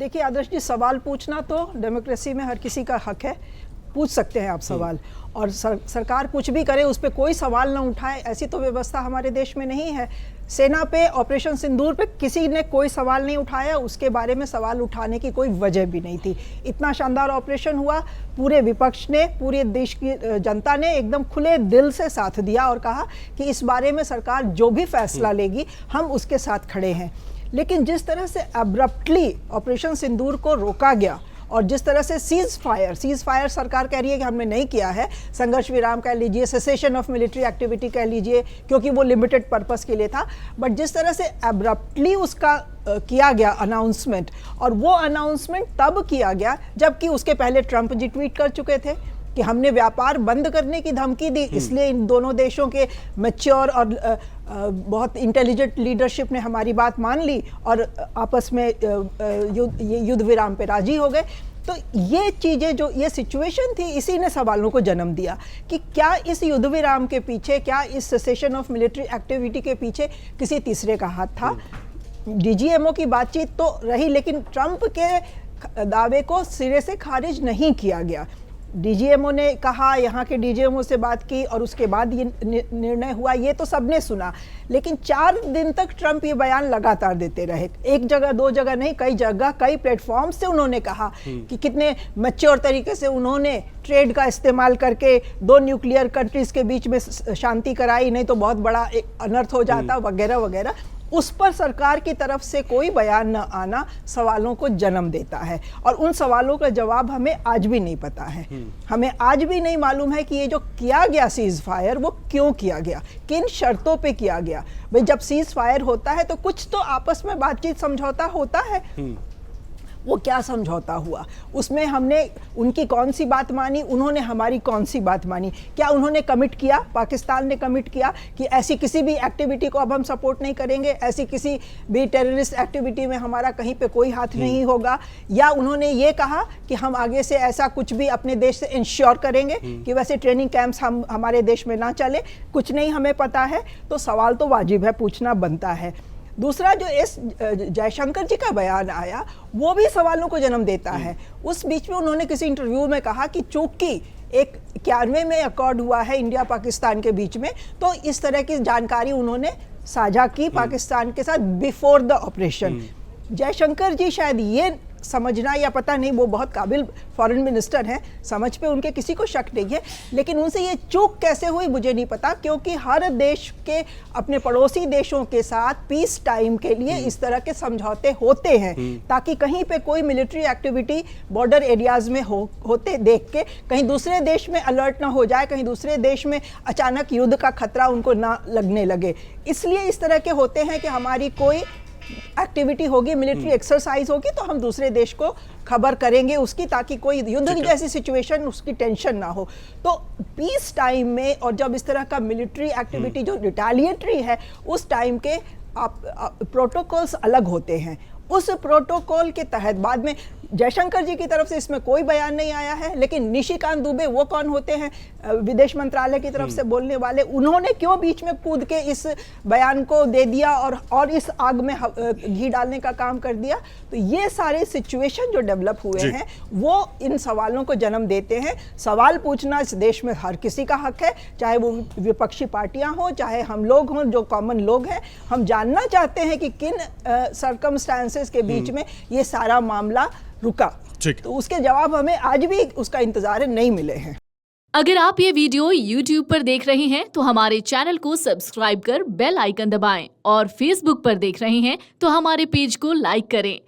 देखिए आदर्श जी, सवाल पूछना तो डेमोक्रेसी में हर किसी का हक है, पूछ सकते हैं आप सवाल। और सरकार कुछ भी करे उस पर कोई सवाल ना उठाए, ऐसी तो व्यवस्था हमारे देश में नहीं है। सेना पे ऑपरेशन सिंदूर पे किसी ने कोई सवाल नहीं उठाया, उसके बारे में सवाल उठाने की कोई वजह भी नहीं थी। इतना शानदार ऑपरेशन हुआ, पूरे विपक्ष ने, पूरे देश की जनता ने एकदम खुले दिल से साथ दिया और कहा कि इस बारे में सरकार जो भी फैसला लेगी हम उसके साथ खड़े हैं। लेकिन जिस तरह से अब्रप्टली ऑपरेशन सिंदूर को रोका गया और जिस तरह से सीज फायर सरकार कह रही है कि हमने नहीं किया है, संघर्ष विराम कह लीजिए, सेसेशन ऑफ मिलिट्री एक्टिविटी कह लीजिए, क्योंकि वो लिमिटेड पर्पस के लिए था, बट जिस तरह से अब्रप्टली उसका किया गया अनाउंसमेंट, और वो अनाउंसमेंट तब किया गया जबकि उसके पहले ट्रंप जी ट्वीट कर चुके थे कि हमने व्यापार बंद करने की धमकी दी, इसलिए इन दोनों देशों के मैच्योर और बहुत इंटेलिजेंट लीडरशिप ने हमारी बात मान ली और आपस में युद्ध विराम पे राजी हो गए। तो ये चीज़ें, जो ये सिचुएशन थी, इसी ने सवालों को जन्म दिया कि क्या इस युद्ध विराम के पीछे, क्या इस सेसेशन ऑफ मिलिट्री एक्टिविटी के पीछे किसी तीसरे का हाथ था। डीजीएमओ की बातचीत तो रही, लेकिन ट्रंप के दावे को सिरे से खारिज नहीं किया गया। डीजीएमओ ने कहा, यहाँ के डीजीएमओ से बात की और उसके बाद ये निर्णय हुआ, ये तो सबने सुना। लेकिन 4 दिन तक ट्रंप ये बयान लगातार देते रहे, एक जगह दो जगह नहीं, कई जगह कई प्लेटफॉर्म से उन्होंने कहा कि कितने मैच्योर तरीके से उन्होंने ट्रेड का इस्तेमाल करके 2 न्यूक्लियर कंट्रीज के बीच में शांति कराई, नहीं तो बहुत बड़ा अनर्थ हो जाता, वगैरह वगैरह। उस पर सरकार की तरफ से कोई बयान न आना सवालों को जन्म देता है, और उन सवालों का जवाब हमें आज भी नहीं पता है। हमें आज भी नहीं मालूम है कि ये जो किया गया सीज फायर, वो क्यों किया गया, किन शर्तों पे किया गया। भाई, जब सीज फायर होता है तो कुछ तो आपस में बातचीत समझौता होता है। वो क्या समझौता हुआ, उसमें हमने उनकी कौन सी बात मानी, उन्होंने हमारी कौन सी बात मानी। क्या उन्होंने कमिट किया, पाकिस्तान ने कमिट किया कि ऐसी किसी भी एक्टिविटी को अब हम सपोर्ट नहीं करेंगे, ऐसी किसी भी टेररिस्ट एक्टिविटी में हमारा कहीं पे कोई हाथ नहीं होगा, या उन्होंने ये कहा कि हम आगे से ऐसा कुछ भी अपने देश से इंश्योर करेंगे कि वैसे ट्रेनिंग कैंप्स हमारे देश में ना चले। कुछ नहीं हमें पता है, तो सवाल तो वाजिब है, पूछना बनता है। दूसरा, जो एस जयशंकर जी का बयान आया, वो भी सवालों को जन्म देता है। उस बीच में उन्होंने किसी इंटरव्यू में कहा कि चूंकि एक 91 में अकॉर्ड हुआ है इंडिया पाकिस्तान के बीच में, तो इस तरह की जानकारी उन्होंने साझा की पाकिस्तान के साथ बिफोर द ऑपरेशन। जयशंकर जी शायद ये समझना, या पता नहीं, वो बहुत काबिल फॉरेन मिनिस्टर हैं, समझ पे उनके किसी को शक नहीं है, लेकिन उनसे ये चूक कैसे हुई मुझे नहीं पता, क्योंकि हर देश के अपने पड़ोसी देशों के साथ पीस टाइम के लिए इस तरह के समझौते होते हैं, ताकि कहीं पे कोई मिलिट्री एक्टिविटी बॉर्डर एरियाज में होते देख के कहीं दूसरे देश में अलर्ट ना हो जाए, कहीं दूसरे देश में अचानक युद्ध का खतरा उनको ना लगने लगे। इसलिए इस तरह के होते हैं कि हमारी कोई एक्टिविटी होगी, मिलिट्री एक्सरसाइज होगी, तो हम दूसरे देश को खबर करेंगे उसकी, ताकि कोई युद्ध जैसी सिचुएशन, उसकी टेंशन ना हो। तो पीस टाइम में, और जब इस तरह का मिलिट्री एक्टिविटी जो रिटेलिएटरी है, उस टाइम के प्रोटोकॉल्स अलग होते हैं। उस प्रोटोकॉल के तहत बाद में जयशंकर जी की तरफ से इसमें कोई बयान नहीं आया है, लेकिन निशिकांत दुबे, वो कौन होते हैं विदेश मंत्रालय की तरफ से बोलने वाले, उन्होंने क्यों बीच में कूद के इस बयान को दे दिया और इस आग में घी डालने का काम कर दिया। तो ये सारे सिचुएशन जो डेवलप हुए हैं, वो इन सवालों को जन्म देते हैं। सवाल पूछना इस देश में हर किसी का हक है, चाहे वो विपक्षी पार्टियां हों, चाहे हम लोग हों जो कॉमन लोग हैं। हम जानना चाहते हैं कि किन सर्कमस्टांसेस के बीच में ये सारा मामला रुका, तो उसके जवाब हमें आज भी उसका इंतजार नहीं मिले हैं। अगर आप ये वीडियो YouTube पर देख रहे हैं तो हमारे चैनल को सब्सक्राइब कर बेल आइकन दबाएं, और Facebook पर देख रहे हैं तो हमारे पेज को लाइक करें।